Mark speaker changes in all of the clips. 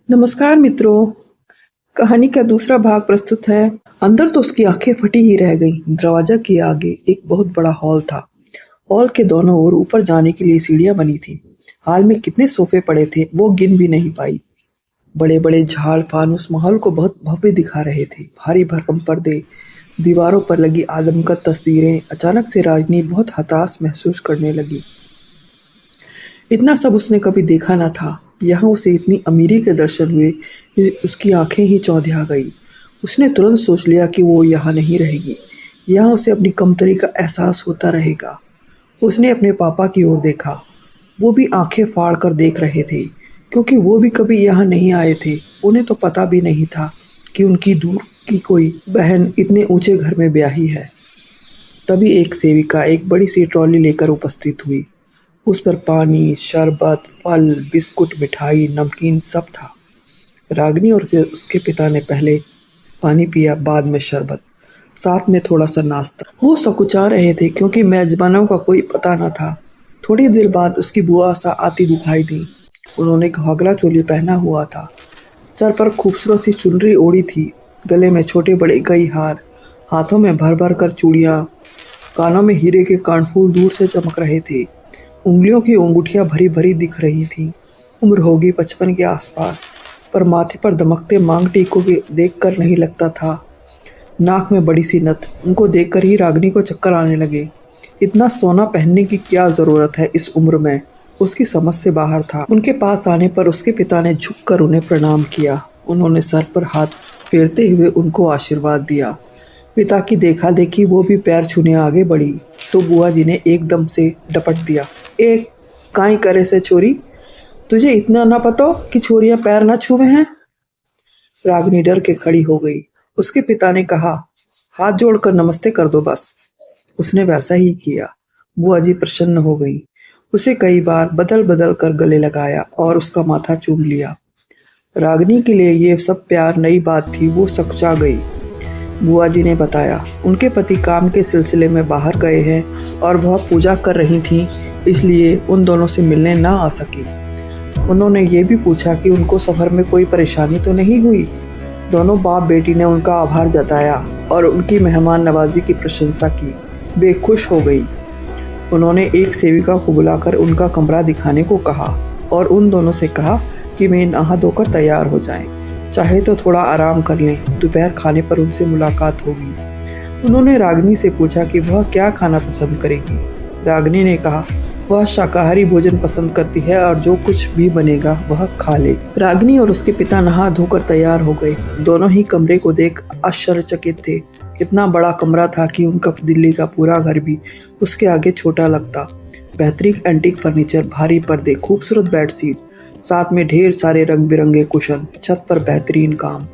Speaker 1: नमस्कार मित्रों। कहानी का दूसरा भाग प्रस्तुत है। अंदर तो उसकी आंखें फटी ही रह गईं। दरवाजा के आगे एक बहुत बड़ा हॉल था। हॉल के दोनों ओर ऊपर जाने के लिए सीढ़ियां बनी थी। हॉल में कितने सोफे पड़े थे वो गिन भी नहीं पाई। बड़े बड़े झाड़ फानुस माहौल को बहुत भव्य दिखा रहे थे। भारी भरकम पर्दे, दीवारों पर लगी आदमकद तस्वीरें। अचानक से राजनी बहुत हताश महसूस करने लगी। इतना सब उसने कभी देखा न था। यहाँ उसे इतनी अमीरी के दर्शन हुए कि उसकी आंखें ही चौंधिया गई। उसने तुरंत सोच लिया कि वो यहाँ नहीं रहेगी। यहाँ उसे अपनी कमतरी का एहसास होता रहेगा। उसने अपने पापा की ओर देखा। वो भी आंखें फाड़ कर देख रहे थे, क्योंकि वो भी कभी यहाँ नहीं आए थे। उन्हें तो पता भी नहीं था कि उनकी दूर की कोई बहन इतने ऊंचे घर में ब्याही है। तभी एक सेविका एक बड़ी सी ट्रॉली लेकर उपस्थित हुई। उस पर पानी, शरबत, फल, बिस्कुट, मिठाई, नमकीन सब था। रागिनी और उसके पिता ने पहले पानी पिया, बाद में शरबत, साथ में थोड़ा सा नाश्ता। वो सकुचा रहे थे क्योंकि मेजबानों का कोई पता न था। थोड़ी देर बाद उसकी बुआ सा आती दिखाई दी। उन्होंने घाघरा चोली पहना हुआ था, सर पर खूबसूरत सी चुनरी ओढ़ी थी, गले में छोटे बड़े कई हार, हाथों में भर भर कर चूड़ियाँ, कानों में हीरे के कानफूल दूर से चमक रहे थे। उंगलियों की अंगूठियां भरी भरी दिख रही थीं। उम्र होगी 55 के आसपास, पर माथे पर दमकते मांग टीकों के देखकर नहीं लगता था। नाक में बड़ी सी नथ, उनको देखकर ही रागिनी को चक्कर आने लगे। इतना सोना पहनने की क्या जरूरत है इस उम्र में, उसकी समझ से बाहर था। उनके पास आने पर उसके पिता ने झुककर उन्हें प्रणाम किया। उन्होंने सर पर हाथ फेरते हुए उनको आशीर्वाद दिया। पिता की देखा देखी वो भी पैर छूने आगे बढ़ी तो बुआ जी ने एकदम से डपट दिया। एक काई करे से छोरी, तुझे इतना ना पता कि छोरियां पैर ना छुए हैं। रागिनी डर के खड़ी हो गई। उसके पिता ने कहा, हाथ जोड़कर नमस्ते कर दो बस। उसने वैसा ही किया। बुआ जी प्रसन्न हो गई। उसे कई बार बदल बदल कर गले लगाया और उसका माथा चूम लिया। रागिनी के लिए ये सब प्यार नई बात थी। वो सकचा गई। बुआ जी ने बताया, उनके पति काम के सिलसिले में बाहर गए हैं और वह पूजा कर रही थीं, इसलिए उन दोनों से मिलने ना आ सकी। उन्होंने ये भी पूछा कि उनको सफ़र में कोई परेशानी तो नहीं हुई। दोनों बाप बेटी ने उनका आभार जताया और उनकी मेहमान नवाजी की प्रशंसा की। वे खुश हो गई। उन्होंने एक सेविका को बुलाकर उनका कमरा दिखाने को कहा और उन दोनों से कहा कि वे नहा धोकर तैयार हो जाएं। चाहे तो थोड़ा आराम कर लें, दोपहर खाने पर उनसे मुलाकात होगी। उन्होंने रागिनी से पूछा कि वह क्या खाना पसंद करेगी। रागिनी ने कहा वह शाकाहारी भोजन पसंद करती है और जो कुछ भी बनेगा वह खा ले। रागिनी और उसके पिता नहा धोकर तैयार हो गए। दोनों ही कमरे को देख आश्चर्यचकित थे। इतना बड़ा कमरा था कि उनका दिल्ली का पूरा घर भी उसके आगे छोटा लगता। बेहतरीन एंटीक फर्नीचर, भारी पर्दे, खूबसूरत बेडशीट, साथ में ढेर सारे रंग बिरंगे कुशन, छत पर बेहतरीन काम।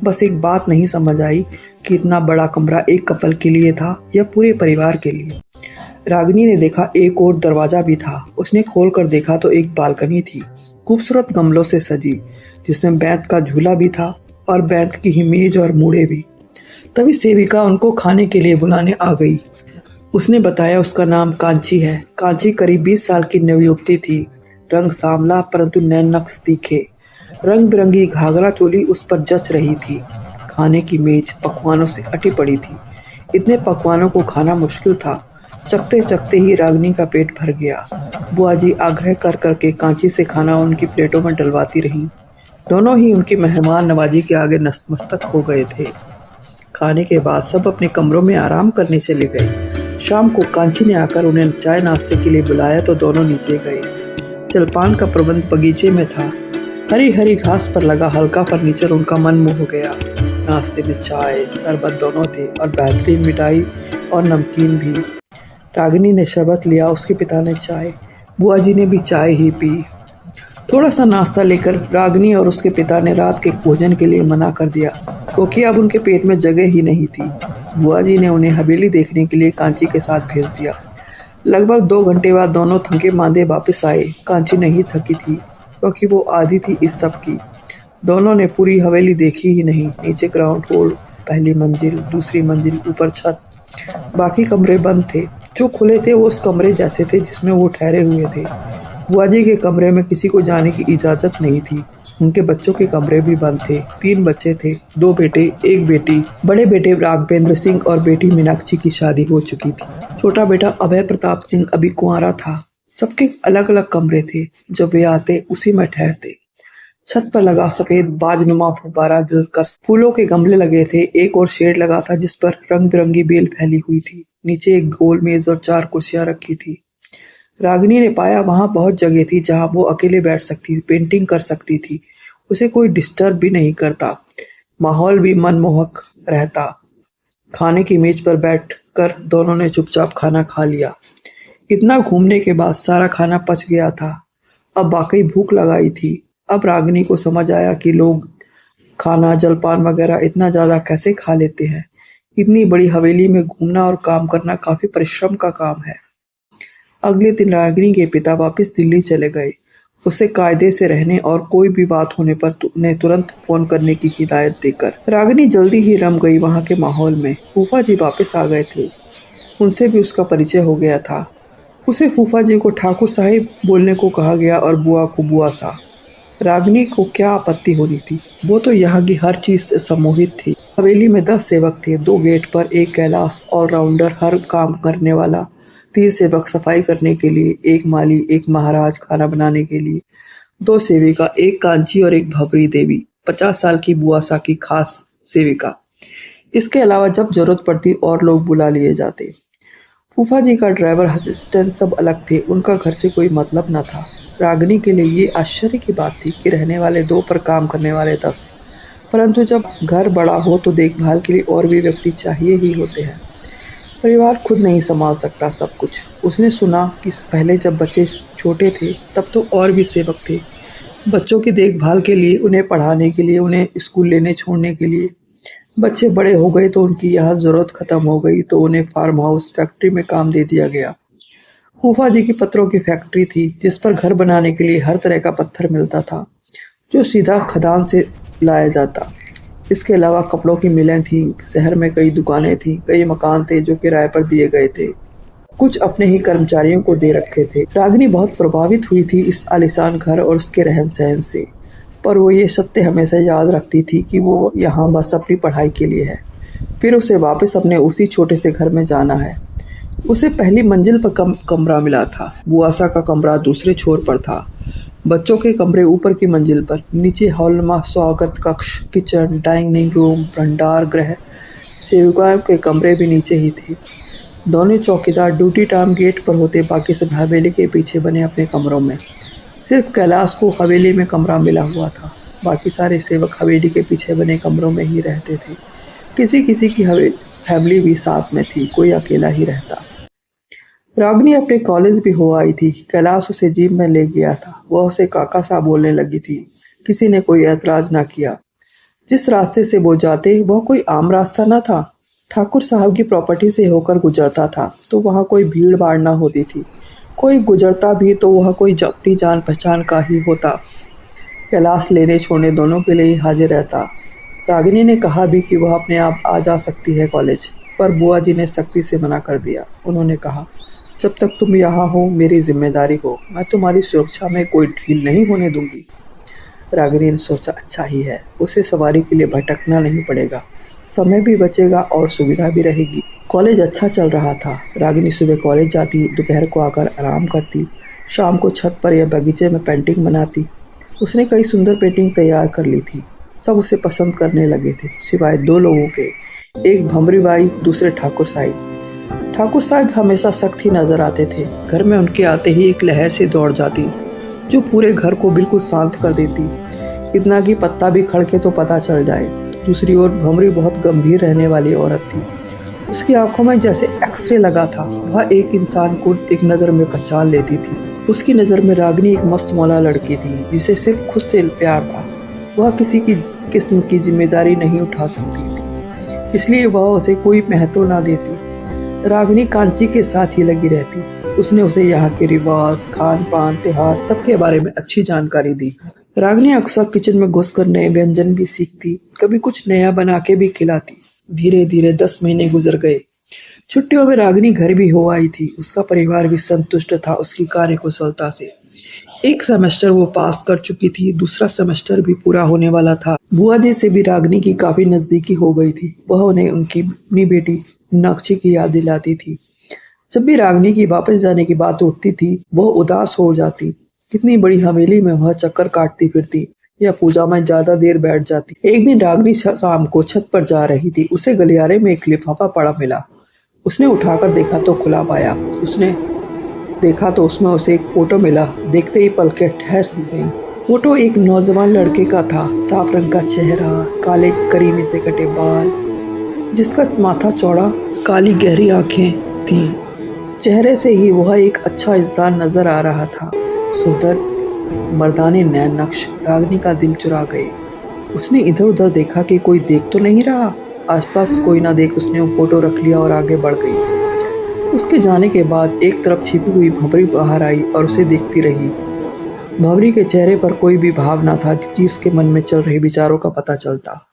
Speaker 1: बस एक बात नहीं समझ आई कि इतना बड़ा कमरा एक कपल के लिए था या पूरे परिवार के लिए। रागिनी ने देखा एक और दरवाजा भी था। उसने खोल कर देखा तो एक बालकनी थी, खूबसूरत गमलों से सजी, जिसमें बैंत का झूला भी था और बैंत की ही मेज और मूड़े भी। तभी सेविका उनको खाने के लिए बुलाने आ गई। उसने बताया उसका नाम कांची है। कांची करीब 20 साल की नवयुवती थी। रंग सांवला परंतु नैन नक्श तीखे। रंग बिरंगी घाघरा चोली उस पर जच रही थी। खाने की मेज पकवानों से अटी पड़ी थी। इतने पकवानों को खाना मुश्किल था। चखते चखते ही रागिनी का पेट भर गया। बुआ जी आग्रह कर करके कांची से खाना उनकी प्लेटों में डलवाती रहीं। दोनों ही उनकी मेहमान नवाजी के आगे नतमस्तक हो गए थे। खाने के बाद सब अपने कमरों में आराम करने चले गए। शाम को कांची ने आकर उन्हें चाय नाश्ते के लिए बुलाया तो दोनों नीचे गए। जलपान का प्रबंध बगीचे में था। हरी हरी घास पर लगा हल्का फर्नीचर उनका मन मोह गया। नाश्ते में चाय, शरबत दोनों थे और बेहतरीन मिठाई और नमकीन भी। रागिनी ने शरबत लिया, उसके पिता ने चाय। बुआ जी ने भी चाय ही पी। थोड़ा सा नाश्ता लेकर रागिनी और उसके पिता ने रात के भोजन के लिए मना कर दिया, क्योंकि अब उनके पेट में जगह ही नहीं थी। बुआ जी ने उन्हें हवेली देखने के लिए कांची के साथ भेज दिया। लगभग 2 घंटे बाद दोनों थके मांदे वापस आए। कांची नहीं थकी थी, क्योंकि वो आदी थी इस सब की। दोनों ने पूरी हवेली देखी ही नहीं। नीचे ग्राउंड फ्लोर, पहली मंजिल, दूसरी मंजिल, ऊपर छत। बाकी कमरे बंद थे। जो खुले थे वो उस कमरे जैसे थे जिसमें वो ठहरे हुए थे। बुआ जी के कमरे में किसी को जाने की इजाज़त नहीं थी। उनके बच्चों के कमरे भी बंद थे। 3 बच्चे थे, 2 बेटे, 1 बेटी। बड़े बेटे राघवेंद्र सिंह और बेटी मीनाक्षी की शादी हो चुकी थी। छोटा बेटा अभय प्रताप सिंह अभी कुंवारा था। सबके अलग-अलग कमरे थे। जब वे आते उसी में ठहरते। छत पर लगा सफेद बाजनुमा फुब्बारा गिरकर फूलों के गमले लगे थे। एक और शेड लगा था जिस पर रंग-बिरंगी बेल फैली हुई थी। नीचे एक गोल मेज और 4 कुर्सियां रखी थी। रागिनी ने पाया वहां बहुत जगह थी जहां वो अकेले बैठ सकती, पेंटिंग कर सकती थी। उसे कोई डिस्टर्ब भी नहीं करता। माहौल भी मनमोहक रहता। खाने की मेज पर बैठकर दोनों ने चुपचाप खाना खा लिया। इतना घूमने के बाद सारा खाना पच गया था। अब वाकई भूख लगाई थी। अब रागिनी को समझ आया कि लोग खाना, जलपान वगैरह इतना ज्यादा कैसे खा लेते हैं। इतनी बड़ी हवेली में घूमना और काम करना काफी परिश्रम का काम है। अगले दिन रागिनी के पिता वापस दिल्ली चले गए। उसे कायदे से रहने और कोई भी बात होने पर उन्हें तुरंत फोन करने की हिदायत देकर। रागिनी जल्दी ही रम गई वहां के माहौल में। फूफा जी वापस आ गए थे। उनसे भी उसका परिचय हो गया था। उसे फूफा जी को ठाकुर साहिब बोलने को कहा गया और बुआ को बुआ सा। रागिनी को क्या आपत्ति होनी थी, वो तो यहाँ की हर चीज से सम्मोहित थी। हवेली में 10 सेवक थे। 2 गेट पर, एक कैलाश ऑलराउंडर हर काम करने वाला, 3 सेवक सफाई करने के लिए, एक माली, एक महाराज खाना बनाने के लिए, 2 सेविका, एक कांची और एक भवरी देवी, 50 साल की बुआसा की खास सेविका। इसके अलावा जब जरूरत पड़ती और लोग बुला लिए जाते। फूफा जी का ड्राइवर असिस्टेंट सब अलग थे। उनका घर से कोई मतलब न था। रागिनी के लिए ये आश्चर्य की बात थी कि रहने वाले 2 पर काम करने वाले 10। परंतु जब घर बड़ा हो तो देखभाल के लिए और भी व्यक्ति चाहिए ही होते हैं। परिवार खुद नहीं संभाल सकता सब कुछ। उसने सुना कि पहले जब बच्चे छोटे थे तब तो और भी सेवक थे। बच्चों की देखभाल के लिए, उन्हें पढ़ाने के लिए, उन्हें स्कूल लेने छोड़ने के लिए। बच्चे बड़े हो गए तो उनकी यहाँ जरूरत खत्म हो गई तो उन्हें फार्म हाउस, फैक्ट्री में काम दे दिया गया। फूफा जी की पत्थरों की फैक्ट्री थी जिस पर घर बनाने के लिए हर तरह का पत्थर मिलता था जो सीधा खदान से लाया जाता। इसके अलावा कपड़ों की मिलें थीं। शहर में कई दुकानें थीं। कई मकान थे जो किराए पर दिए गए थे। कुछ अपने ही कर्मचारियों को दे रखे थे। रागिनी बहुत प्रभावित हुई थी इस आलीशान घर और उसके रहन सहन से। पर वो ये सत्य हमेशा याद रखती थी कि वो यहाँ बस अपनी पढ़ाई के लिए है। फिर उसे वापस अपने उसी छोटे से घर में जाना है। उसे पहली मंजिल पर कमरा मिला था। बुआसा का कमरा दूसरे छोर पर था। बच्चों के कमरे ऊपर की मंजिल पर। नीचे हॉलमा, स्वागत कक्ष, किचन, डाइनिंग रूम, भंडार गृह। सेविकाओं के कमरे भी नीचे ही थे। दोनों चौकीदार ड्यूटी टाइम गेट पर होते, बाकी सब हवेली के पीछे बने अपने कमरों में। सिर्फ कैलाश को हवेली में कमरा मिला हुआ था। बाकी सारे सेवक हवेली के पीछे बने कमरों में ही रहते थे। किसी किसी की फैमिली भी साथ में थी, कोई अकेला ही रहता। रागिनी अपने कॉलेज भी हो आई थी। कैलाश उसे जीप में ले गया था। वह उसे काका साहब बोलने लगी थी। किसी ने कोई ऐतराज ना किया। जिस रास्ते से वो जाते वह कोई आम रास्ता न था। ठाकुर साहब की प्रॉपर्टी से होकर गुजरता था तो वहाँ कोई भीड़ भाड़ ना होती थी। कोई गुजरता भी तो वह कोई अपनी जान पहचान का ही होता। कैलाश लेने छोड़ने दोनों के लिए ही हाजिर रहता। रागिनी ने कहा भी कि वह अपने आप आ जा सकती है कॉलेज, पर बुआ जी ने सख्ती से मना कर दिया। उन्होंने कहा, जब तक तुम यहाँ हो मेरी जिम्मेदारी हो, मैं तुम्हारी सुरक्षा में कोई ढील नहीं होने दूंगी। रागिनी ने सोचा, अच्छा ही है, उसे सवारी के लिए भटकना नहीं पड़ेगा, समय भी बचेगा और सुविधा भी रहेगी। कॉलेज अच्छा चल रहा था। रागिनी सुबह कॉलेज जाती, दोपहर को आकर आराम करती, शाम को छत पर या बगीचे में पेंटिंग बनाती। उसने कई सुंदर पेंटिंग तैयार कर ली थी। सब उसे पसंद करने लगे थे, सिवाय 2 लोगों के। एक भमरी बाई, दूसरे ठाकुर साहिब। ठाकुर साहब हमेशा सख्त ही नजर आते थे। घर में उनके आते ही एक लहर से दौड़ जाती जो पूरे घर को बिल्कुल शांत कर देती। इतना कि पत्ता भी खड़के तो पता चल जाए। दूसरी ओर भमरी बहुत गंभीर रहने वाली औरत थी। उसकी आंखों में जैसे एक्सरे लगा था। वह एक इंसान को एक नज़र में पहचान लेती थी। उसकी नज़र में रागिनी एक मस्त मौला लड़की थी जिसे सिर्फ खुद से प्यार था। वह किसी की किस्म की जिम्मेदारी नहीं उठा सकती थी, इसलिए वह उसे कोई महत्व ना देती। रागिनी कांची के साथ ही लगी रहती। उसने उसे यहाँ के रिवाज, खान पान, त्योहार सबके बारे में अच्छी जानकारी दी। रागिनी अक्सर किचन में घुसकर नए व्यंजन भी सीखती, कभी कुछ नया बना के भी खिलाती। धीरे धीरे 10 महीने गुजर गए। छुट्टियों में रागिनी घर भी हो आई थी। उसका परिवार भी संतुष्ट था उसकी कार्यकुशलता से। एक सेमेस्टर वो पास कर चुकी थी, दूसरा सेमेस्टर भी पूरा होने वाला था। बुआ जी से भी रागिनी की काफी नजदीकी हो गई थी। वह उन्हें उनकी अपनी बेटी मीनाक्षी की याद दिलाती थी। जब भी रागिनी की वापस जाने की बात उठती थी, वह उदास हो जाती। कितनी बड़ी हवेली में वह चक्कर काटती फिरती या पूजा में ज्यादा देर बैठ जाती। एक दिन रागिनी शाम को छत पर जा रही थी। उसे गलियारे में एक लिफाफा पड़ा मिला। उसने उठाकर देखा तो खुला पाया। उसने देखा तो उसमें उसे एक फोटो मिला। देखते ही पलकें ठहर सी गईं। फोटो एक नौजवान लड़के का था। साफ रंग का चेहरा, काले करीने से कटे बाल, जिसका माथा चौड़ा, काली गहरी आंखें थीं। चेहरे से ही वह एक अच्छा इंसान नजर आ रहा था। सुंदर मर्दाने नैन नक्श रागिनी का दिल चुरा गए। उसने इधर उधर देखा कि कोई देख तो नहीं रहा। आसपास कोई ना देख उसने वो फोटो रख लिया और आगे बढ़ गई। उसके जाने के बाद एक तरफ छिपी हुई भंवरी बाहर आई और उसे देखती रही। भंवरी के चेहरे पर कोई भी भाव न था कि उसके मन में चल रहे विचारों का पता चलता।